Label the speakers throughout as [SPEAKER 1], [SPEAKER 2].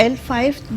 [SPEAKER 1] L5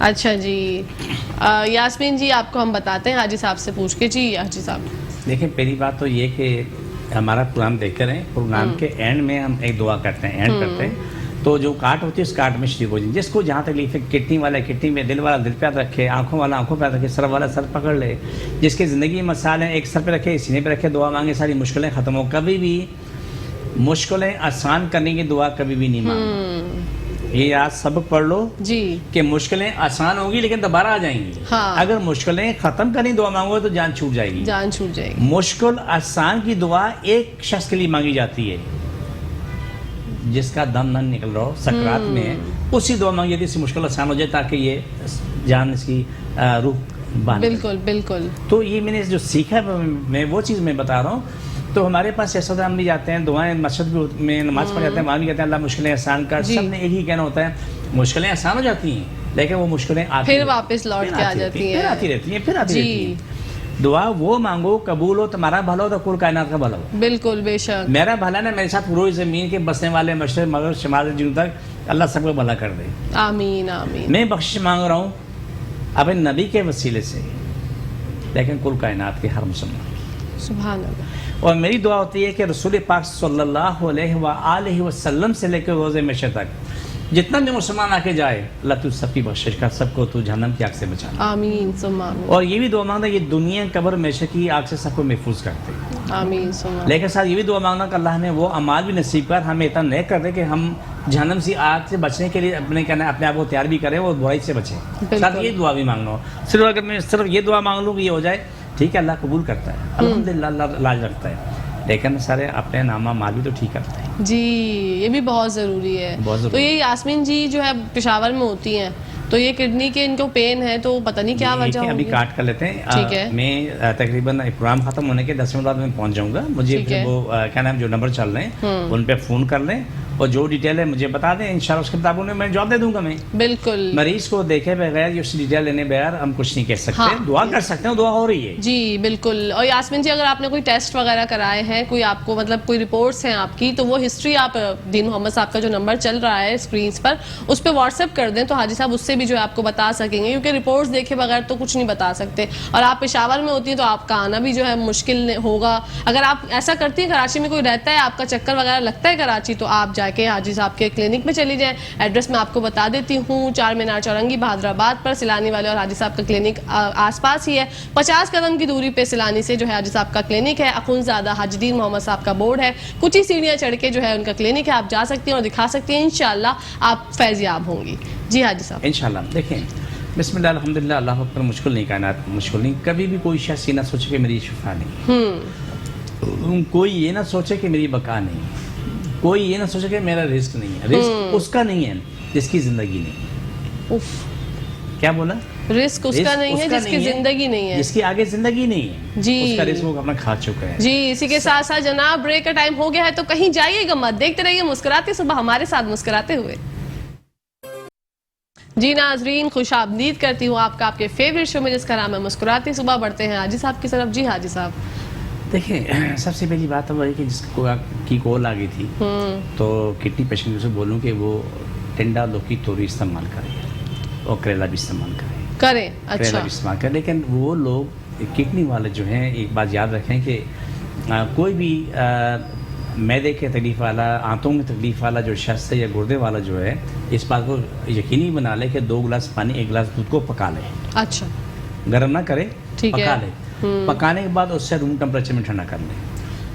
[SPEAKER 2] اچھا جی یاسمین جی آپ کو ہم بتاتے ہیں حاجی صاحب سے پوچھ کے. جی حاجی صاحب
[SPEAKER 3] دیکھیں پہلی بات تو یہ کہ ہمارا پروگرام دیکھتے رہیں. پروگرام کے اینڈ میں ہم ایک دعا کرتے ہیں, اینڈ کرتے ہیں, تو جو کاٹ ہوتی ہے اس کاٹ میں شریک ہو جائیں. جس کو جہاں تکلیف ہے, کڈنی والا کڈنی میں, دل والا دل پہ ہاتھ رکھے, آنکھوں والا آنکھوں پہ ہاتھ رکھے, سر والا سر پکڑ لے. جس کی زندگی میں مسائل ہیں ایک سر پہ رکھے, سینے پہ رکھے, دعا مانگے, ساری مشکلیں ختم ہو. کبھی بھی مشکلیں آسان کرنے کی دعا کبھی بھی نہیں مانگی. یہ آج سبق پڑھ لو
[SPEAKER 2] جی
[SPEAKER 3] کہ مشکلیں آسان ہوگی لیکن دوبارہ آ جائیں گی.
[SPEAKER 2] ہاں.
[SPEAKER 3] اگر مشکلیں ختم کرنے کی دعا مانگو تو جان چھوٹ جائے گی.
[SPEAKER 2] جان چھوٹ جائے گی.
[SPEAKER 3] مشکل آسان کی دعا ایک شخص کے لیے مانگی جاتی ہے جس کا دم نہ نکل رہا ہو, سکرات میں ہے, اسی دعا مانگی جاتی ہے, اس کی مشکل آسان ہو جائے تاکہ یہ جان اس کی روح باندھ.
[SPEAKER 2] بالکل بالکل.
[SPEAKER 3] تو یہ میں نے جو سیکھا میں وہ چیز میں بتا رہا ہوں. تو ہمارے پاس ایسا ہوتا ہے, ہم بھی جاتے ہیں دعائیں مسجد میں نماز پڑھ جاتے ہیں, وہاں بھی کہتے ہیں اللہ مشکلیں آسان کر. سب نے ایک ہی کہنا ہوتا ہے مشکلیں آسان ہو جاتی ہیں لیکن وہ مشکلیں
[SPEAKER 2] پھر واپس لوٹ کے آ جاتی ہیں,
[SPEAKER 3] پھر آتی رہتی ہیں. دعا وہ مانگو قبول ہو, تمہارا بھلا ہو تو کل کائنات کا بھلا ہو.
[SPEAKER 2] بالکل بے شک.
[SPEAKER 3] میرا بھلا نا میرے ساتھ پوری زمین کے بسنے والے مشرق مغرب شمال سے جنوب تک اللہ سب کو بھلا کر دے.
[SPEAKER 2] آمین آمین.
[SPEAKER 3] میں بخشش مانگ رہا ہوں اپنے نبی کے وسیلے سے, لیکن کل کائنات کے ہر مسلمان.
[SPEAKER 2] سبحان اللہ.
[SPEAKER 3] اور میری دعا ہوتی ہے کہ رسول پاک صلی اللہ علیہ وآلہ وسلم سے لے کے روز محشر تک جتنا بھی مسلمان آ کے جائے, اللہ تو سب کی بخشش کر, سب کو تو جہنم کی آگ سے بچا.
[SPEAKER 2] آمین ثم آمین.
[SPEAKER 3] اور یہ بھی دعا مانگنا کہ دنیا قبر محشر کی آگ سے سب کو محفوظ کرتے.
[SPEAKER 2] آمین ثم آمین.
[SPEAKER 3] لیکن ساتھ یہ بھی دعا مانگنا کہ اللہ ہمیں وہ اعمال بھی نصیب کر, ہمیں اتنا نیک کر دے کہ ہم جہنم سے آگ سے بچنے کے لیے اپنے آپ کو تیار بھی کریں اور برائی سے بچیں. ساتھ یہ دعا بھی مانگنا ہو. صرف اگر میں صرف یہ دعا مانگ لوں کہ یہ ہو جائے, ٹھیک ہے, اللہ قبول کرتا ہے, الحمدللہ اللہ لاج رکھتا ہے, لیکن سارے اپنے نامہ مال بھی تو ٹھیک کرتے ہیں.
[SPEAKER 2] جی یہ بھی بہت ضروری ہے. تو یہ یاسمین جی جو ہے پشاور میں ہوتی ہیں, تو یہ کڈنی کے ان کو پین ہے, تو پتہ نہیں کیا وجہ ہوگی.
[SPEAKER 3] ابھی کاٹ کر لیتے ہیں.
[SPEAKER 2] ٹھیک ہے.
[SPEAKER 3] میں تقریباً پروگرام ختم ہونے کے 10 منٹ بعد میں پہنچ جاؤں گا. مجھے وہ کیا نام جو نمبر چل رہے ہیں ان پہ فون کر لیں اور جو ڈیٹیل ہے مجھے بتا دیں, انشاءاللہ اس کے مطابق میں جواب دے دوں گا. میں
[SPEAKER 2] بالکل
[SPEAKER 3] مریض کو دیکھے بغیر اس ڈیٹیل لینے بغیر ہم کچھ نہیں کہہ سکتے. دعا کر سکتے ہیں, دعا ہو رہی ہے.
[SPEAKER 2] جی بالکل. اور یاسمین جی اگر آپ نے کوئی ٹیسٹ وغیرہ کرائے ہیں, کوئی آپ کو مطلب کوئی رپورٹس ہیں آپ کی, تو وہ ہسٹری آپ دین محمد صاحب کا جو نمبر چل رہا ہے اسکرینس پر اس پہ واٹس ایپ کر دیں, تو حاجی صاحب اس سے بھی جو ہے آپ کو بتا سکیں گے, کیونکہ رپورٹس دیکھے بغیر تو کچھ نہیں بتا سکتے. اور آپ پشاور میں ہوتی ہیں تو آپ کا آنا بھی جو ہے مشکل ہوگا. اگر آپ ایسا کرتی ہیں کراچی میں کوئی رہتا ہے, آپ کا چکر وغیرہ لگتا ہے کراچی, تو آپ جا کے حاجی صاحب کے کلینک میں چلی جائیں. ایڈریس میں آپ کو بتا دیتی ہوں, 4 مینار چورنگی بہادر آباد پر سیلانی والے اور حاجی صاحب کا کلینک آس پاس ہی ہے. 50 قدم کی دوری پہ سیلانی سے جو ہے حاجی صاحب کا کلینک ہے. اخونزادہ حاج دین محمد صاحب کا بورڈ ہے, کچھ ہی سیڑھیاں چڑھ کے جو ہے ان کا کلینک ہے. آپ جا سکتی ہیں اور دکھا سکتی ہیں, انشاءاللہ آپ فیض یاب ہوں گی. جی حاجی صاحب
[SPEAKER 3] انشاءاللہ. دیکھیں بسم اللہ الحمدللہ اللہ اکبر. مشکل نہیں, کائنات مشکل نہیں. کبھی بھی کوئی شخص یہ نہ سوچے کہ میری شفا نہیں, کوئی یہ نہ سوچے کہ میری بقا نہیں, کوئی یہ نہ سوچے کہ میرا رزق نہیں ہے. رزق اس کا نہیں ہے جس کی زندگی نہیں. کیا بولا؟
[SPEAKER 2] رزق اس کا نہیں ہے جس کی زندگی نہیں ہے,
[SPEAKER 3] جس کی آگے زندگی نہیں ہے.
[SPEAKER 2] جی
[SPEAKER 3] اس کا رزق وہ اپنا کھا چکا ہے.
[SPEAKER 2] جی اسی کے ساتھ ساتھ جناب بریک کا ٹائم ہو گیا ہے, تو کہیں جائیے گا مت, دیکھتے رہیے مسکراتے صبح ہمارے ساتھ مسکراتے ہوئے. جی ناظرین خوش آمدید کرتی ہوں آپ کا آپ کے فیوریٹ شو میں جس کا نام ہے مسکراتے صبح. بڑھتے ہیں حاجی صاحب کی طرف. جی حاجی صاحب
[SPEAKER 3] دیکھیں سب سے پہلی بات وہ ہے کہ جس کی کال آ گئی تھی, تو کڈنی پیشنٹ سے بولوں کہ وہ ٹنڈا لوکی توری استعمال کریں اور کریلا بھی استعمال کریں. کریلا بھی استعمال کریں. لیکن وہ لوگ کڈنی والے جو ہیں ایک بات یاد رکھیں کہ کوئی بھی معدے کے تکلیف والا, آنتوں میں تکلیف والا جو شخص ہے یا گردے والا جو ہے, اس بات کو یقینی بنا لے کہ 2 گلاس پانی 1 گلاس دودھ کو پکا لے.
[SPEAKER 2] اچھا
[SPEAKER 3] گرم نہ کرے, پکا لے. پکانے کے بعد اس سے روم ٹمپریچر میں ٹھنڈا کر لیں.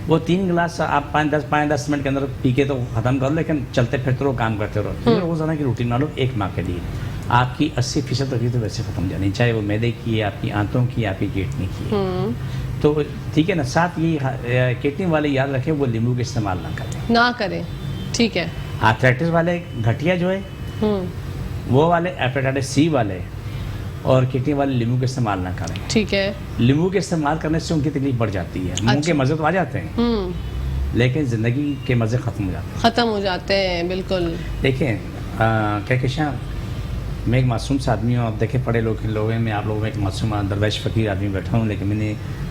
[SPEAKER 3] وہ 3 گلاس آپ 5-10 منٹ کے اندر پی کے تو ختم کر لو, لیکن چلتے پھرتے رہو, کام کرتے رہو. روزانہ کی روٹین بنا لو 1 ماہ کے لیے. آپ کی 80% تکلیف تو ویسے ختم جانی, چاہے وہ معدے کی ہے, آپ کی آنتوں کی, آپ کی کڈنی کی ہے. تو ٹھیک ہے نا. ساتھ یہ کڈنی والے یاد رکھیں وہ لیمبو کا استعمال نہ کریں. ٹھیک ہے. آرتھرائٹس والے گھٹیا جو ہے وہ والے, ہیپیٹائٹس سی والے اور کڈنی والے لیمبو کا استعمال نہ کریں. ٹھیک ہے. لیمبو کے استعمال کرنے سے ان کی تکلیف بڑھ جاتی ہے. منہ کے مزے تو آ جاتے ہیں لیکن زندگی کے مزے ختم ہو جاتے ہیں. بالکل. دیکھیں کہکشاں میں ایک معصوم سا آدمی ہوں. آپ دیکھیں پڑھے لوگ ہیں, میں آپ لوگوں میں ایک معصوم درویش فقیر آدمی بیٹھا ہوں, لیکن میں نے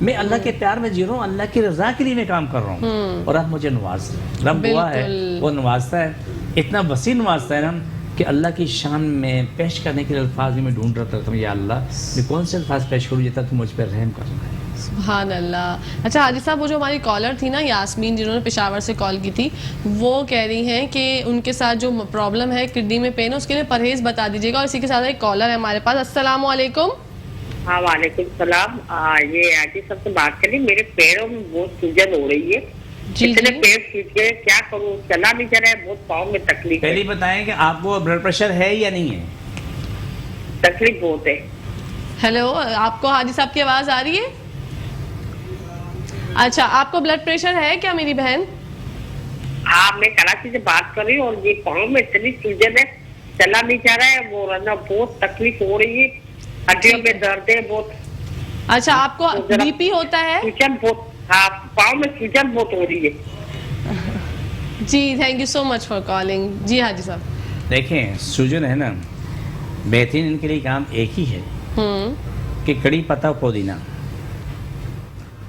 [SPEAKER 3] میں اللہ کے پیار میں جی رہا ہوں, اللہ کی رضا کے لیے میں کام کر رہا ہوں, اور آپ مجھے نواز رہے ہیں. رب ہوا ہے, وہ نوازتا ہے, اتنا وسیع نوازتا ہے نا کہ اللہ کی شان میں پیش کرنے کے لیے الفاظ میں ڈھونڈ رہا تھا, یا اللہ میں کون سے الفاظ پیش کروں جیتا تو مجھ پر رحم کر رہا ہے.
[SPEAKER 2] سبحان اللہ. اچھا حاجی صاحب, وہ جو ہماری کالر تھی نا یاسمین, جنہوں نے پشاور سے کال کی تھی, وہ کہہ رہی ہیں کہ ان کے ساتھ جو پرابلم ہے کڈنی میں پین ہے, اس کے لیے پرہیز بتا دیجیے گا. اور اسی کے ساتھ ایک کالر ہے ہمارے پاس. السلام علیکم.
[SPEAKER 4] ہاں وعلیکم السلام. یہ حاجی صاحب سے بات کری, میرے پیروں میں بہت سوجن ہو رہی ہے, اتنے پیر سوج گئے, کیا کروں, چلا نہیں جا رہا ہے, بہت پاؤں میں تکلیف ہے.
[SPEAKER 3] پہلے بتائیں کہ آپ کو بلڈ پریشر ہے یا نہیں ہے؟
[SPEAKER 4] تکلیف بہت ہے.
[SPEAKER 2] ہیلو, آپ کو حاجی صاحب کی آواز آ رہی ہے؟ اچھا, آپ کو بلڈ پریشر ہے کیا میری بہن؟
[SPEAKER 4] ہاں, میں کراچی سے بات کر رہی ہوں, اور یہ پاؤں میں اتنی سوجن ہے, چلا نہیں جا رہا ہے, وہ رہنا بہت تکلیف ہو رہی ہے, ہڈیوں میں درد ہے بہت.
[SPEAKER 2] اچھا, آپ کو بی پی ہوتا ہے؟
[SPEAKER 4] سوجن بہت, ہاں پاؤں میں سوجن بہت ہو رہی ہے.
[SPEAKER 2] جی, thank you so much for calling. جی حاجی صاحب,
[SPEAKER 3] دیکھیں سوجن ہے نا, بہترین ان کے لیے کام ایک ہی ہے کہ کڑی پتا پودینہ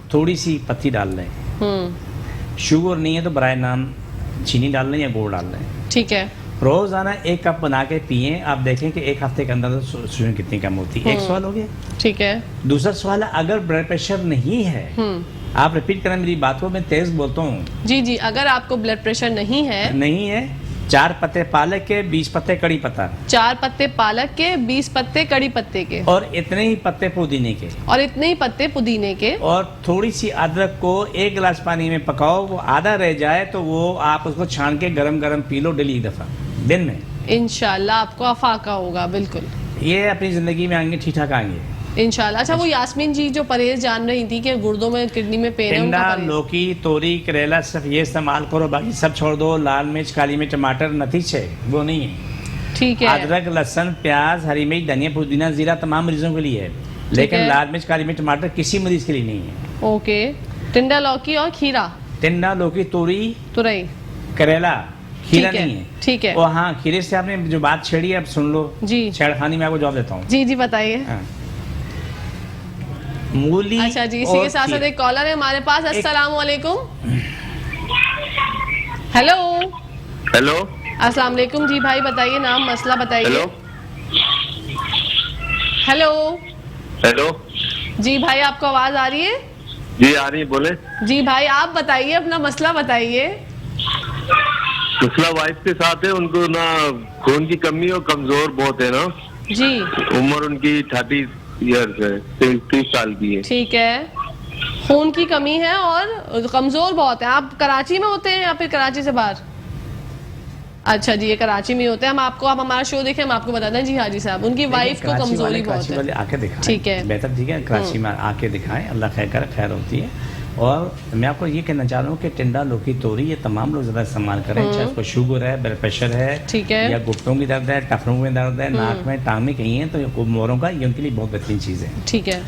[SPEAKER 3] تھوڑی سی پتی ڈال لیں. شوگر نہیں ہے تو برائے نام چینی ڈال لیں یا گڑ ڈال لیں.
[SPEAKER 2] ٹھیک ہے.
[SPEAKER 3] روزانہ 1 کپ بنا کے پئیں, آپ دیکھیں کہ 1 ہفتے کے اندر سوجن کتنی کم ہوتی ہے. ایک سوال ہو گیا.
[SPEAKER 2] ٹھیک ہے.
[SPEAKER 3] دوسرا سوال ہے, اگر بلڈ پریشر نہیں ہے, آپ ریپیٹ کریں میری بات کو, میں تیز بولتا ہوں.
[SPEAKER 2] جی جی, اگر آپ کو بلڈ پریشر نہیں ہے
[SPEAKER 3] 4 پتے پالک کے, 20 پتے کڑی پتا,
[SPEAKER 2] 4 پتے پالک کے, 20 پتے کڑی پتے کے,
[SPEAKER 3] اور اتنے ہی پتے پودینے کے,
[SPEAKER 2] اور اتنے ہی پتے پودینے کے,
[SPEAKER 3] اور تھوڑی سی ادرک کو 1 گلاس پانی میں پکاؤ, وہ آدھا رہ جائے تو وہ آپ اس کو چھان کے گرم گرم پی لو ڈیلی 1 دفعہ دن میں.
[SPEAKER 2] انشاءاللہ آپ کو افاقہ ہوگا. بالکل,
[SPEAKER 3] یہ اپنی زندگی میں آئیں گے, ٹھیک ٹھاک آئیں گے
[SPEAKER 2] انشاءاللہ. اچھا, وہ یاسمین جی جو پرہیز جان رہی تھی کہ گردوں میں کڈنی میں پین ہے, ان کا
[SPEAKER 3] ٹنڈا,
[SPEAKER 2] پرہیز.
[SPEAKER 3] لوکی, توری, کریلا, صرف یہ استعمال کرو, باقی سب چھوڑ دو. لال مرچ, کالی مرچ, ٹماٹر نتیجے وہ نہیں ہے.
[SPEAKER 2] ٹھیک ہے.
[SPEAKER 3] ادرک, لہسن, پیاز, ہری مرچ, دھنیا, پودینہ, زیرہ تمام مریضوں کے لیے ہے, لیکن لال مرچ, کالی مرچ, ٹماٹر کسی مریض کے لیے نہیں ہے.
[SPEAKER 2] اوکے. ٹنڈا, لوکی اور کھیرا.
[SPEAKER 3] ٹنڈا, لوکی, توری,
[SPEAKER 2] ترئی,
[SPEAKER 3] کریلا, کھیرا نہیں ہے.
[SPEAKER 2] ٹھیک ہے.
[SPEAKER 3] اور ہاں, کھیرے سے آپ نے جو بات چھیڑی ہے اب سن لو.
[SPEAKER 2] جی,
[SPEAKER 3] چھیڑ خانی میں آپ کو جواب دیتا ہوں.
[SPEAKER 2] جی جی بتائیے.
[SPEAKER 3] مولی.
[SPEAKER 2] اچھا جی, اسی کے ساتھ ساتھ ایک کالر ہے ہمارے پاس. السلام علیکم. ہیلو.
[SPEAKER 5] ہیلو.
[SPEAKER 2] السلام علیکم. جی بھائی بتائیے, نام مسئلہ بتائیے.
[SPEAKER 5] ہیلو.
[SPEAKER 2] ہیلو.
[SPEAKER 5] ہیلو.
[SPEAKER 2] جی بھائی, آپ کو آواز آ رہی ہے؟
[SPEAKER 5] جی آ رہی ہے, بولے.
[SPEAKER 2] جی بھائی, آپ بتائیے, اپنا مسئلہ بتائیے.
[SPEAKER 5] مسئلہ وائف کے ساتھ ہے, ان کو نا خون کی کمی اور کمزور بہت ہے نا.
[SPEAKER 2] جی.
[SPEAKER 5] عمر ان کی 30 ایئرس ہے, 30 سال کی ہے.
[SPEAKER 2] ٹھیک ہے. خون کی کمی ہے اور کمزور بہت ہے. آپ کراچی میں ہوتے ہیں یا پھر کراچی سے باہر؟ اچھا جی, یہ کراچی میں ہوتے ہیں. ہم آپ کو, آپ ہمارا شو دیکھیں, ہم آپ کو بتا دیں. جی حاجی صاحب, ان کی وائف کو کمزوری بہت ہے.
[SPEAKER 3] آ کے دکھائیں.
[SPEAKER 2] ٹھیک ہے,
[SPEAKER 3] بہتر, ٹھیک ہے, کراچی میں آ کے دکھائیں, اللہ خیر کرے, خیر ہوتی ہے. اور میں آپ کو یہ کہنا چاہ رہا ہوں کہ ٹنڈا, لوکی, توری, یہ تمام لوگ زیادہ استعمال کریں, چاہے اس کو شوگر ہے, بلڈ پریشر ہے,
[SPEAKER 2] ٹھیک ہے,
[SPEAKER 3] یا گھٹنوں کی درد ہے, ٹخنوں میں درد ہے, ناک میں, ٹانگ میں کہیں ہے, تو موروں کا یہ ان کے لیے بہت بہترین چیز ہے.
[SPEAKER 2] ٹھیک ہے.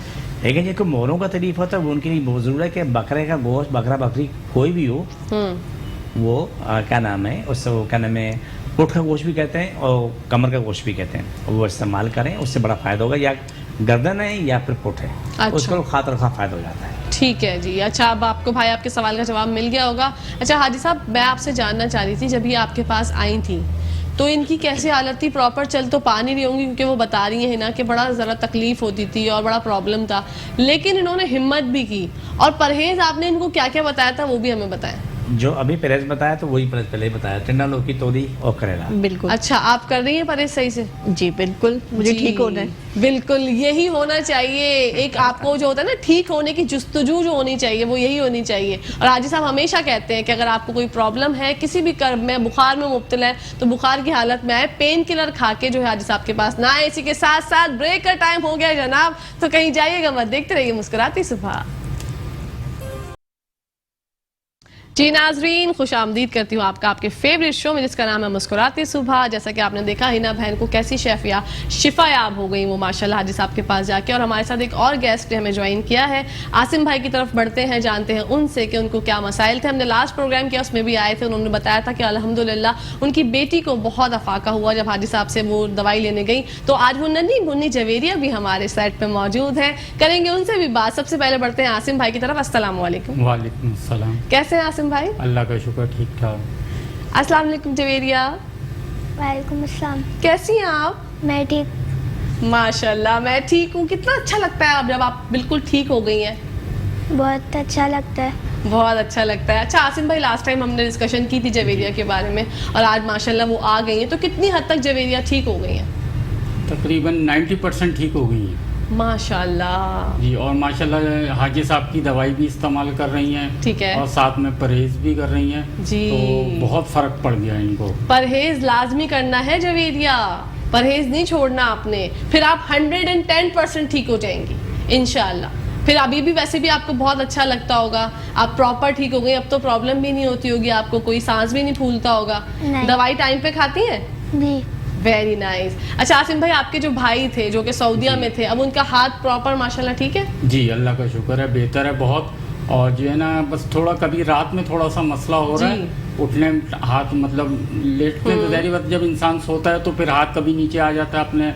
[SPEAKER 3] لیکن یہ موروں کا تکلیف ہوتا ہے, وہ ان کے لیے بہت ضروری ہے کہ بکرے کا گوشت, بکرا بکری کوئی بھی ہو, وہ کیا نام ہے اس سے, وہ کیا نام ہے, پٹ کا گوشت بھی کہتے ہیں اور کمر کا گوشت بھی کہتے ہیں, وہ استعمال کریں, اس سے بڑا فائدہ ہوگا. یا گردن ہے یا پھر پٹ ہے, اس کو خاطر خواہ فائدہ ہو جاتا ہے.
[SPEAKER 2] ٹھیک ہے جی. اچھا, اب آپ کو بھائی آپ کے سوال کا جواب مل گیا ہوگا. اچھا حاجی صاحب, میں آپ سے جاننا چاہ رہی تھی, جب یہ آپ کے پاس آئی تھیں تو ان کی کیسی حالت تھی؟ پراپر چل تو پا نہیں رہی ہوں گی, کیونکہ وہ بتا رہی ہیں نا کہ بڑا ذرا تکلیف ہوتی تھی اور بڑا پرابلم تھا, لیکن انہوں نے ہمت بھی کی. اور پرہیز آپ نے ان کو کیا کیا بتایا تھا وہ بھی ہمیں بتائیں.
[SPEAKER 3] جو ابھی پرہیز بتایا تو وہی پرہیز پہلے ہی بتایا, ٹنڈا, لوکی, توری اور کریلا.
[SPEAKER 1] بالکل.
[SPEAKER 2] اچھا, آپ کر رہی ہیں پرہیز صحیح سے؟
[SPEAKER 1] جی بالکل, مجھے ٹھیک ہونا ہے.
[SPEAKER 2] بالکل, یہی ہونا چاہیے. ایک آپ کو جو ہوتا ہے نا ٹھیک ہونے کی جستجو جو ہونی چاہیے, وہ یہی ہونی چاہیے. اور حاجی صاحب ہمیشہ کہتے ہیں کہ اگر آپ کو کوئی پرابلم ہے, کسی بھی کرب میں, بخار میں مبتلا ہے, تو بخار کی حالت میں آئے, پین کلر کھا کے جو ہے حاجی صاحب کے پاس نہ آئے. اسی کے ساتھ ساتھ بریک کا ٹائم ہو گیا جناب, تو کہیں جائیے گا مت, دیکھتے رہیے مسکراتی صبح. جی ناظرین، خوش آمدید کرتی ہوں آپ کا آپ کے فیوریٹ شو میں جس کا نام ہے مسکراتی صبح. جیسا کہ آپ نے دیکھا ہینا بہن کو کیسی شفا یاب ہو گئی وہ ماشاءاللہ حاجی صاحب کے پاس جا کے. اور ہمارے ساتھ ایک اور گیسٹ نے ہمیں جوائن کیا ہے. عاصم بھائی کی طرف بڑھتے ہیں، جانتے ہیں ان سے کہ ان کو کیا مسائل تھے. ہم نے لاسٹ پروگرام کیا، اس میں بھی آئے تھے، انہوں نے بتایا تھا کہ الحمدللہ ان کی بیٹی کو بہت افاقہ ہوا جب حاجی صاحب سے وہ دوائی لینے گئی. تو آج وہ ننھی منی جویریہ بھی ہمارے سیٹ پہ موجود ہیں، کریں گے ان سے بھی بات. سب سے پہلے بڑھتے ہیں عاصم بھائی کی طرف. السلام علیکم.
[SPEAKER 6] وعلیکم السلام.
[SPEAKER 2] کیسے ہیں عاصم بھائی؟
[SPEAKER 6] اللہ کا شکر، ٹھیک ٹھاک.
[SPEAKER 2] السلام علیکم جویریہ.
[SPEAKER 7] وعلیکم السلام.
[SPEAKER 2] کیسی ہیں آپ؟
[SPEAKER 7] میں ٹھیک.
[SPEAKER 2] ماشاءاللہ میں ٹھیک ہوں. کتنا اچھا لگتا ہے اب جب آپ بالکل ٹھیک ہو گئی ہیں.
[SPEAKER 7] بہت اچھا لگتا ہے.
[SPEAKER 2] بہت اچھا لگتا ہے. اچھا عاصم بھائی، لاسٹ ٹائم ہم نے ڈسکشن کی تھی جویریہ کے بارے میں، اور آج ماشاءاللہ وہ آ گئی ہیں. تو کتنی حد تک جویریہ ٹھیک ہو گئی ہیں؟
[SPEAKER 6] تقریباً 90% ٹھیک ہو گئی ہیں
[SPEAKER 2] ماشاءاللہ
[SPEAKER 6] جی. اور ماشاءاللہ حاجی صاحب کی دوائی بھی استعمال کر رہی ہیں،
[SPEAKER 2] ٹھیک ہے،
[SPEAKER 6] اور ساتھ میں پرہیز بھی کر رہی ہیں
[SPEAKER 2] جی.
[SPEAKER 6] تو بہت فرق پڑ گیا ان کو.
[SPEAKER 2] پرہیز لازمی کرنا ہے جویریہ، پرہیز نہیں چھوڑنا آپ نے، پھر آپ 110% ٹھیک ہو جائیں گی انشاءاللہ. پھر ابھی بھی ویسے بھی آپ کو بہت اچھا لگتا ہوگا، آپ پراپر ٹھیک ہو گئی، اب تو پرابلم بھی نہیں ہوتی ہوگی آپ کو، کوئی سانس بھی نہیں پھولتا ہوگا.
[SPEAKER 7] نہیں.
[SPEAKER 2] دوائی ٹائم پہ کھاتی ہیں؟
[SPEAKER 7] جی.
[SPEAKER 2] Very nice. اچھا عاصم بھائی، آپ کے جو بھائی تھے جو کہ سعودیہ میں تھے، اب ان کا ہاتھ پراپر ماشاءاللہ ٹھیک ہے؟
[SPEAKER 6] جی اللہ کا شکر ہے، بہتر ہے بہت. اور جو ہے نا بس تھوڑا کبھی رات میں تھوڑا سا مسئلہ ہو رہا ہے، اٹھنے ہاتھ مطلب لیٹنے تو ظاہری بات جب انسان سوتا ہے تو پھر ہاتھ کبھی نیچے آ جاتا ہے اپنے،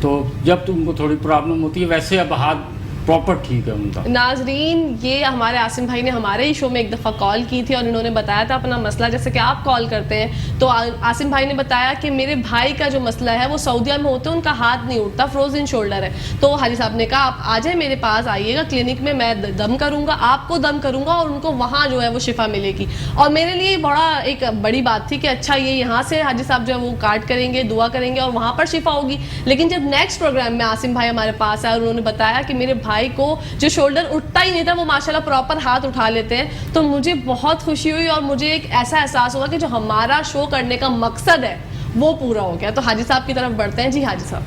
[SPEAKER 6] تو جب تو ان کو تھوڑی پرابلم ہوتی ہے. ویسے اب ہاتھ پراپر ٹھیک ہے ان کا.
[SPEAKER 2] ناظرین، یہ ہمارے عاصم بھائی نے ہمارے ہی شو میں ایک دفعہ کال کی تھی اور انہوں نے بتایا تھا اپنا مسئلہ، جیسے کہ آپ کال کرتے ہیں. تو عاصم بھائی نے بتایا کہ میرے بھائی کا جو مسئلہ ہے وہ سعودیہ میں ہوتے ہیں، ان کا ہاتھ نہیں اٹھتا، فروزن شولڈر ہے. تو حاجی صاحب نے کہا آپ آ جائیں میرے پاس، آئیے گا کلینک میں، میں دم کروں گا، آپ کو دم کروں گا، اور ان کو وہاں جو ہے وہ شفا ملے گی. اور میرے لیے بڑا ایک بڑی بات تھی کہ اچھا یہ یہاں سے حاجی صاحب جو ہے وہ کاٹ کریں گے، دعا کریں گے اور وہاں پر شفا ہوگی. لیکن جب نیکسٹ پروگرام میں عاصم بھائی ہمارے پاس آئے اور انہوں نے بتایا کہ میرے بھائی کو جو شولڈر اٹھتا ہی نہیں تھا وہ ماشاءاللہ پراپر ہاتھ اٹھا لیتے ہیں، تو مجھے بہت خوشی ہوئی اور مجھے ایک ایسا احساس ہوا کہ جو ہمارا شو کرنے کا مقصد ہے وہ پورا ہو گیا. تو حاجی صاحب کی طرف بڑھتے ہیں. جی حاجی صاحب.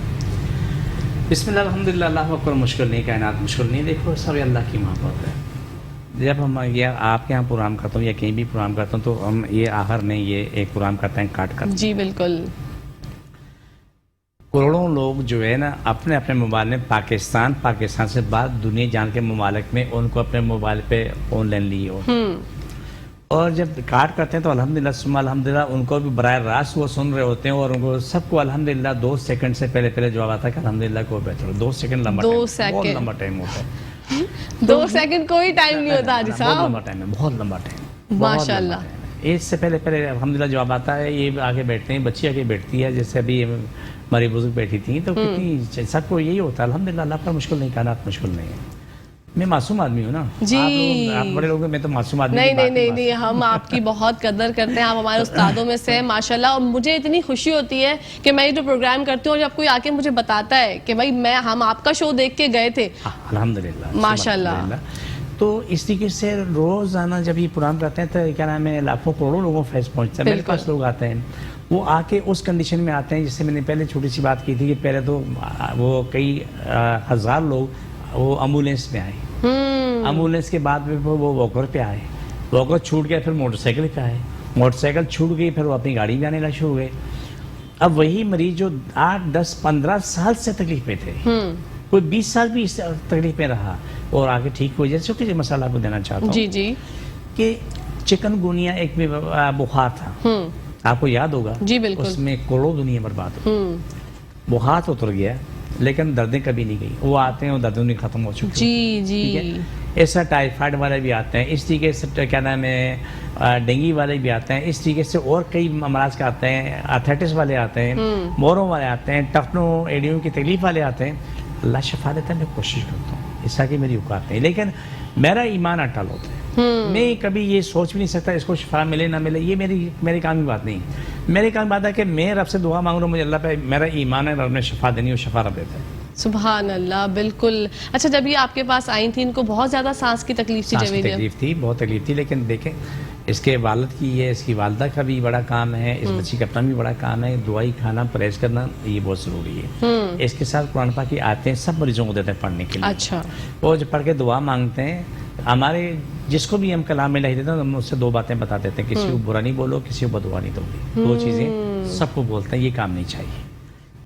[SPEAKER 3] بسم اللہ الحمدللہ. اللہ اکبر. مشکل نہیں، کائنات مشکل نہیں. دیکھو سب اللہ کی محبت ہے. جب ہم یہ آپ کے یہاں پروگرام کرتا ہوں یا کہیں بھی پروگرام کرتا ہوں تو ہم یہ آخر میں یہ ایک پروگرام کرتے ہیں کاٹ کر.
[SPEAKER 2] جی بالکل.
[SPEAKER 3] کروڑوں لوگ جو ہے نا اپنے اپنے موبائل میں پاکستان سے بعد دنیا جان کے ممالک میں ان کو اپنے موبائل پہ آن لائن لی ہو، اور جب کاٹ کرتے ہیں تو الحمدللہ ثم الحمدللہ ان کو بھی براہ راست وہ سن رہے ہوتے ہیں، اور ان کو سب کو الحمدللہ 2 سیکنڈ سے پہلے جواب آتا ہے کہ الحمدللہ کو بہتر ہو. 2 سیکنڈ لمبا بہت لمبا ٹائم ہوتا ہے.
[SPEAKER 2] 2 سیکنڈ کوئی ٹائم نہیں ہوتا حاجی صاحب.
[SPEAKER 3] بہت لمبا ٹائم ہے، بہت لمبا ٹائم
[SPEAKER 2] ماشاءاللہ.
[SPEAKER 3] اس سے پہلے الحمدللہ جواب آتا ہے. یہ آگے بیٹھتے ہیں، بچی آگے بیٹھتی ہے، جیسے ابھی ہماری بزرگ بیٹھی تھیں، تو کتنی سب کو یہی ہوتا ہے. الحمدللہ اللہ پر مشکل نہیں، کائنات مشکل نہیں ہے. میں معصوم آدمی ہوں نا.
[SPEAKER 2] جی
[SPEAKER 3] آپ بڑے لوگ، میں تو معصوم آدمی.
[SPEAKER 2] نہیں، ہم آپ کی بہت قدر کرتے ہیں، آپ ہمارے استادوں میں سے ماشاءاللہ. اور مجھے اتنی خوشی ہوتی ہے کہ میں یہ جو پروگرام کرتی ہوں اور جب کوئی آ کے مجھے بتاتا ہے کہ بھائی ہم آپ کا شو دیکھ کے گئے تھے،
[SPEAKER 3] الحمدللہ
[SPEAKER 2] ماشاءاللہ.
[SPEAKER 3] تو اس طریقے سے روزانہ جب یہ پروگرام کرتے ہیں تو کیا نام ہے لاکھوں کروڑوں لوگوں فیض پہنچتا ہے. میرے پاس لوگ آتے ہیں، وہ آ کے اس کنڈیشن میں آتے ہیں جس سے میں نے پہلے چھوٹی سی بات کی تھی کہ پہلے تو وہ کئی ہزار لوگ وہ ایمبولینس میں آئے، ایمبولینس کے بعد وہ واکر پہ آئے، واکر چھوٹ گیا، پھر موٹر سائیکل پہ آئے، موٹر سائیکل چھوٹ گئی، پھر وہ اپنی گاڑی میں آنے شروع ہو گئے. اب وہی مریض جو 8 10 15 سال سے تکلیف میں تھے، کوئی 20 سال بھی اس تکلیف میں رہا اور آگے ٹھیک ہو. جیسے کہ مسئلہ آپ کو دینا چاہتا ہوں
[SPEAKER 2] جی
[SPEAKER 3] کہ چکن گونیا ایک بخار تھا، آپ کو یاد ہوگا.
[SPEAKER 2] جی بالکل.
[SPEAKER 3] اس میں کروڑوں دنیا برباد ہو. بخار اتر گیا لیکن دردیں کبھی نہیں گئی. وہ آتے ہیں وہ دردیں نہیں ختم ہو چکی.
[SPEAKER 2] جی
[SPEAKER 3] ایسا ٹائیفائڈ والے بھی آتے ہیں، اس طریقے سے کیا نام ہے ڈینگی والے بھی آتے ہیں، اس طریقے سے اور کئی امراض کے آتے ہیں، آرتھرائٹس والے آتے ہیں، موروں والے آتے ہیں، ٹفنوں ایڈیوں کی تکلیف والے آتے ہیں. اللہ شفا دیتا ہے. میں کوشش کرتا ہوں، ایسا کہ میری اوقات نہیں، لیکن میرا ایمان اٹل ہوتا ہے. میں کبھی یہ سوچ بھی نہیں سکتا اس کو شفا ملے نہ ملے. یہ میری کام کی بات نہیں. میری کام بات ہے کہ میں رب سے دعا مانگ رہا ہوں، مجھے اللہ پہ میرا ایمان ہے، رب نے شفا دینی، اور شفا رب دیتا ہے.
[SPEAKER 2] سبحان اللہ. بالکل. اچھا جب یہ آپ کے پاس آئی تھی ان کو بہت زیادہ سانس کی تکلیف تھی؟
[SPEAKER 3] تکلیف تھی، بہت تکلیف تھی. لیکن دیکھیں اس کے والد کی ہے، اس کی والدہ کا بھی بڑا کام ہے، اس بچی کا اپنا بھی بڑا کام ہے. دوائی کھانا، پرہیز کرنا یہ بہت ضروری ہے. اس کے ساتھ قرآن پاک کی آیتیں سب مریضوں کو دیتے ہیں پڑھنے کے لیے.
[SPEAKER 2] اچھا.
[SPEAKER 3] وہ جو پڑھ کے دعا مانگتے ہیں، ہمارے جس کو بھی ہم کلام میں لے دیتے ہیں ہم اس سے دو باتیں بتا دیتے ہیں, کسی کو برا نہیں بولو, کسی کو بدعا نہیں دو. دو چیزیں سب کو بولتے ہیں, یہ کام نہیں چاہیے.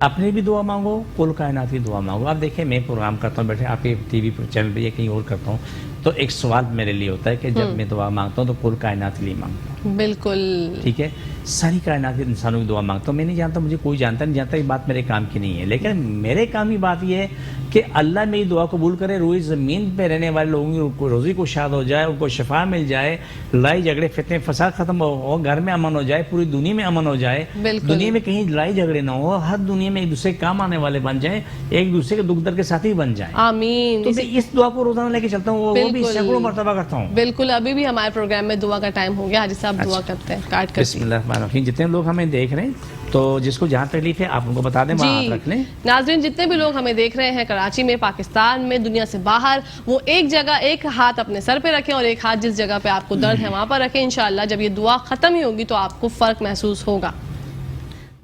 [SPEAKER 3] اپنی بھی دعا مانگو, کل کائنات کی دعا مانگو. آپ دیکھیں میں پروگرام کرتا ہوں بیٹھے آپ کے ٹی وی چینل پہ یا کہیں اور کرتا ہوں, تو ایک سوال میرے لیے ہوتا ہے کہ جب میں دعا مانگتا ہوں تو کل کائنات کے لیے مانگتا ہوں.
[SPEAKER 2] بالکل
[SPEAKER 3] ٹھیک ہے, ساری کائنات کے انسانوں کی دعا مانگتا ہوں. میں نہیں جانتا, مجھے کوئی جانتا نہیں جانتا, یہ بات میرے کام کی نہیں ہے. لیکن میرے کام کی بات یہ ہے کہ اللہ میری دعا قبول کرے, روئی زمین پہ رہنے والے لوگوں کی روزی کو شاد ہو جائے, ان کو شفا مل جائے, لڑائی جھگڑے فتنے فساد ختم ہو, گھر میں امن ہو جائے, پوری دنیا میں امن ہو جائے, دنیا میں کہیں لڑائی جھگڑے نہ ہو, ہر دنیا میں ایک دوسرے کے کام آنے والے بن جائیں, ایک دوسرے کے دکھ درد کے ساتھی بن جائیں.
[SPEAKER 2] آمین.
[SPEAKER 3] تو میں اس دعا کو روزانہ لے کے چلتا ہوں, وہ بھی سینکڑوں مرتبہ کرتا ہوں.
[SPEAKER 2] بالکل, ابھی بھی ہمارے پروگرام میں دعا کا ٹائم ہو گیا, حاجی صاحب دعا کرتے ہیں, کاٹ کر.
[SPEAKER 3] بسم اللہ الرحمن الرحیم. جتنے لوگ ہمیں دیکھ رہے ہیں تو جس کو جہاں تکلیف ہے آپ ان کو بتا دیں, وہاں ہاتھ رکھ لیں.
[SPEAKER 2] ناظرین جتنے بھی لوگ ہمیں دیکھ رہے ہیں کراچی میں, پاکستان میں, دنیا سے باہر, وہ ایک جگہ ایک ہاتھ اپنے سر پہ رکھیں اور ایک ہاتھ جس جگہ پہ آپ کو درد ہے وہاں پر رکھیں. انشاءاللہ جب یہ دعا ختم ہی ہوگی تو آپ کو فرق محسوس ہوگا.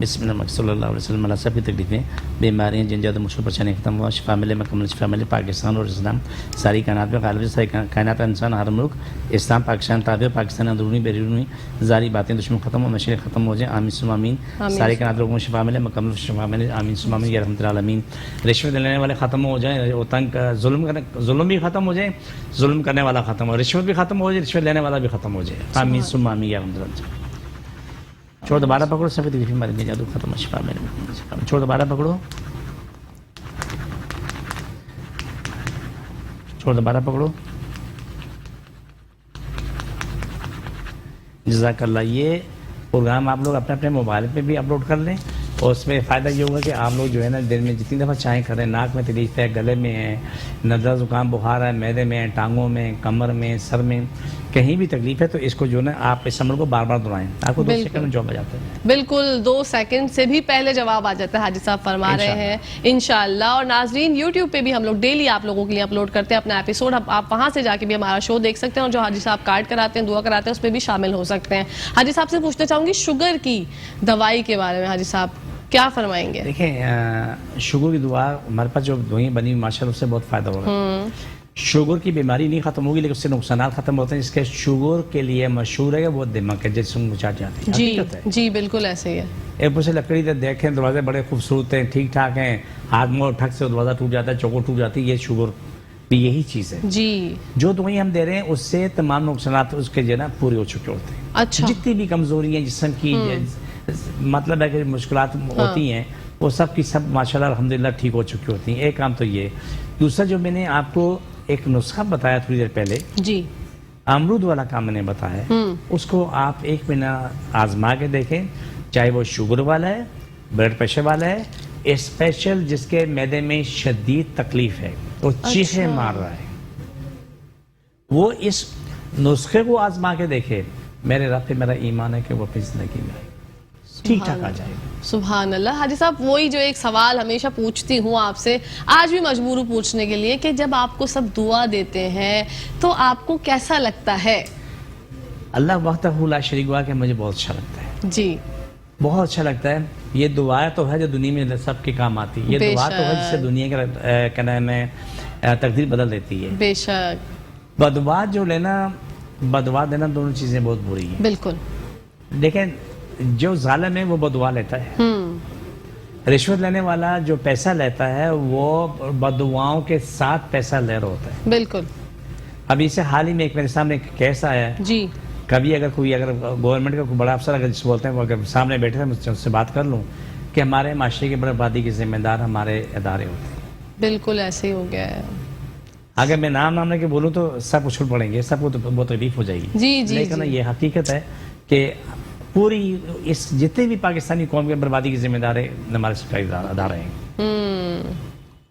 [SPEAKER 3] بسم اللہ صلی اللہ علیہ وسلم. اللہ سب کی تکلیفیں, بیماریاں, جنجات, مشکل پریشانی ختم ہوا, شفا ملے, مکمل شفا ملے. پاکستان اور اسلام ساری کائنات میں غالب, ساری کائنات کا انسان, ہر ملک, اسلام, پاکستان تابع, پاکستان اندرونی بیرونی ظاہری باتیں دشمن ختم ہو, مشکلیں ختم ہو جائیں. آمین ثم آمین. ساری کائنات لوگوں کو شفا ملے, مکمل شفا ملے. آمین ثم آمین یا رحمت العالمین. رشوت لینے والے ختم ہو جائیں, وہ تنگ ظلم بھی ختم ہو جائے, ظلم کرنے والا ختم ہو, رشوت بھی ختم ہو جائے, رشوت لینے والا بھی ختم ہو جائے. آمین ثم آمین یا رحمت العالمین. چھوڑ دوبارہ پکڑو, سفید تکلیف ماریں گے, جادو ختم, شفا میرے. چھوڑ دوبارہ پکڑو, چھوڑ دوبارہ پکڑو. جزاک اللہ. یہ پروگرام آپ لوگ اپنے اپنے موبائل پہ بھی اپلوڈ کر لیں, اور اس میں فائدہ یہ ہوگا کہ آپ لوگ جو ہے نا دن میں جتنی دفعہ چاہیں کریں, ناک میں تکلیف ہے, گلے میں ہے, نزلہ زکام بخار ہے, معدے میں, ٹانگوں میں, کمر میں, سر میں, کہیں بھی تکلیف ہے تو اس کو جو ہے نا آپ اس عمل کو بار بار دہرائیں, آپ کو 2 سیکنڈ میں جواب آ جاتا ہے.
[SPEAKER 2] بالکل 2 سیکنڈ سے بھی پہلے جواب آ جاتا ہے, حاجی صاحب فرما رہے ہیں انشاءاللہ. اور ناظرین یوٹیوب پہ بھی ہم لوگ ڈیلی آپ لوگوں کے لیے اپلوڈ کرتے ہیں اپنا ایپیسوڈ, آپ وہاں سے جا کے بھی ہمارا شو دیکھ سکتے ہیں, اور جو حاجی صاحب کارڈ کراتے ہیں, دعا کراتے ہیں, اس پہ بھی شامل ہو سکتے ہیں. حاجی صاحب سے پوچھنا چاہوں گی شوگر کی دوائی کے بارے میں, حاجی صاحب کیا فرمائیں گے؟
[SPEAKER 3] دیکھیں شوگر کی دعا ہمارے پاس جو دوائیں بنی ماشاءاللہ اس سے بہت فائدہ ہو رہا ہے. شوگر کی بیماری نہیں ختم ہوگی لیکن اس سے نقصانات ختم ہوتے ہیں. اس کے شوگر کے لیے مشہور ہے وہ دماغ کے جسم کو چاٹ جاتے ہیں.
[SPEAKER 2] جی بالکل ایسے ہی ہے.
[SPEAKER 3] ایک پوچھے لکڑی سے دیکھیں, دروازے بڑے خوبصورت ہیں, ٹھیک ٹھاک ہیں, ہاتھ موڑ ٹھک سے دروازہ ٹوٹ جاتا ہے, چوکو ٹوٹ جاتی ہے, یہ شوگر بھی یہی چیز ہے.
[SPEAKER 2] جی
[SPEAKER 3] جو دوائیں ہم دے رہے ہیں اس سے تمام نقصانات اس کے جو ہے نا پورے ہو چکے ہوتے ہیں.
[SPEAKER 2] اچھا,
[SPEAKER 3] جتنی بھی کمزوری ہیں جسم کی, مطلب ہے کہ مشکلات ہوتی ہیں, وہ سب کی سب ماشاءاللہ الحمدللہ ٹھیک ہو چکی ہوتی ہیں. ایک کام تو یہ. دوسرا جو میں نے آپ کو ایک نسخہ بتایا تھوڑی دیر پہلے,
[SPEAKER 2] جی
[SPEAKER 3] امرود والا کام میں نے بتایا ہے, اس کو آپ 1 مہینہ آزما کے دیکھیں, چاہے وہ شوگر والا ہے, بلڈ پریشر والا ہے, اسپیشل جس کے معدے میں شدید تکلیف ہے, وہ چیخیں مار رہا ہے, وہ اس نسخے کو آزما کے دیکھے. میرے رب پہ میرا ایمان ہے کہ وہ اپنی زندگی میں ٹھیک ٹھاک آ جائے گا.
[SPEAKER 2] سبحان اللہ. حاجی صاحب وہی جو ایک سوال ہمیشہ پوچھتی ہوں آپ سے, آج بھی مجبور ہوں پوچھنے کے لیے, کہ جب آپ کو سب دعا دیتے ہیں تو آپ کو کیسا لگتا ہے؟
[SPEAKER 3] اللہ وحدہ لا شریک ہوا کہ مجھے بہت اچھا لگتا ہے.
[SPEAKER 2] جی
[SPEAKER 3] بہت اچھا لگتا ہے. یہ دعا تو ہے جو دنیا میں سب کے کام آتی ہے, یہ دعا تو ہے جس سے دنیا کا کیا نام ہے تقدیر بدل دیتی ہے. بے شک. بدعا جو لینا, بدعا دینا, دونوں چیزیں بہت بری ہیں. بالکل. دیکھیں جو ظالم ہے وہ بدعا لیتا ہے, رشوت لینے والا جو پیسہ لیتا ہے وہ بدعاؤں کے ساتھ پیسہ لے رہا ہوتا ہے. بالکل. ابھی اسے حال ہی میں ایک میرے سامنے ایک کیس آیا ہے. جی. کبھی اگر گورنمنٹ کا کوئی بڑا افسر اگر جس بولتے ہیں وہ اگر سامنے بیٹھے ہیں مجھ سے بات کر لوں کہ ہمارے معاشرے کی بربادی کے ذمہ دار ہمارے ادارے ہوتے ہیں. بالکل ایسے ہی ہو گیا ہے. اگر میں نام لے کے بولوں تو سب اچھل پڑیں گے, سب کو بہت تکلیف ہو جائے گی. جی جی. لیکن یہ حقیقت ہے کہ پوری اس جتنے بھی پاکستانی قوم کے بربادی کی ذمہ دار ہمارے سرکاری ادارے ہیں.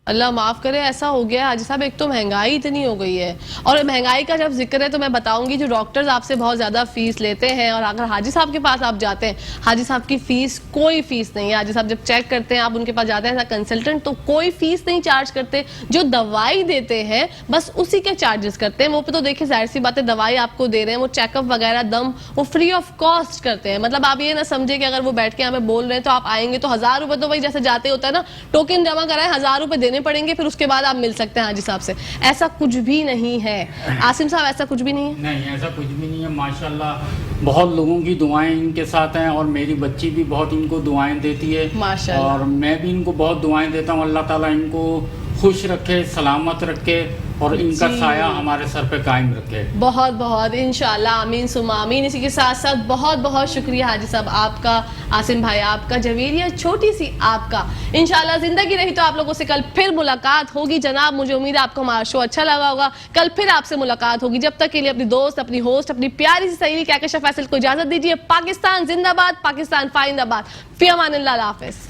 [SPEAKER 3] اللہ معاف کرے, ایسا ہو گیا حاجی صاحب. ایک تو مہنگائی اتنی ہو گئی ہے, اور مہنگائی کا جب ذکر ہے تو میں بتاؤں گی جو ڈاکٹرز آپ سے بہت زیادہ فیس لیتے ہیں, اور اگر حاجی صاحب کے پاس آپ جاتے ہیں, حاجی صاحب کی فیس کوئی فیس نہیں ہے. حاجی صاحب جب چیک کرتے ہیں آپ ان کے پاس جاتے ہیں ایسا کنسلٹنٹ, تو کوئی فیس نہیں چارج کرتے. جو دوائی دیتے ہیں بس اسی کے چارجز کرتے ہیں. وہ پہ تو دیکھیں ظاہر سی بات ہے, دوائی آپ کو دے رہے ہیں, وہ چیک اپ وغیرہ دم وہ فری آف کاسٹ کرتے ہیں. مطلب آپ یہ نہ سمجھے کہ اگر وہ بیٹھ کے ہمیں بول رہے ہیں تو آپ آئیں گے تو 1000 روپے تو وہی جیسے جاتے ہوتا ہے نا, ٹوکن جمع کرائیں 1000 روپے دینے
[SPEAKER 2] پڑیں گے, پھر اس کے بعد آپ مل سکتے ہیں حاجی صاحب سے. ایسا کچھ بھی نہیں ہے عاصم صاحب, ایسا کچھ بھی نہیں ہے.
[SPEAKER 6] نہیں ایسا کچھ بھی نہیں ہے. ماشاءاللہ بہت لوگوں کی دعائیں ان کے ساتھ ہیں, اور میری بچی بھی بہت ان کو دعائیں دیتی ہے,
[SPEAKER 2] ماشاءاللہ.
[SPEAKER 6] اور میں بھی ان کو بہت دعائیں دیتا ہوں. اللہ تعالیٰ ان کو خوش رکھے, سلامت رکھے, اور ان کا سایہ ہمارے سر پہ قائم رکھے.
[SPEAKER 2] بہت بہت انشاءاللہ, آمین ثم آمین. اسی کے ساتھ ساتھ بہت بہت شکریہ حاجی صاحب آپ کا, عاصم بھائی آپ کا, جویریہ چھوٹی سی آپ کا. انشاءاللہ زندگی رہی تو آپ لوگوں سے کل پھر ملاقات ہوگی جناب. مجھے امید ہے آپ کو ہمارا شو اچھا لگا ہوگا. کل پھر آپ سے ملاقات ہوگی. جب تک کے لیے اپنی دوست, اپنی ہوسٹ, اپنی پیاری سی سہیلی کہکشاں فیصل کو اجازت دیجیے. پاکستان زندہ باد, پاکستان فائندہ باد. فی امان اللہ, اللہ حافظ.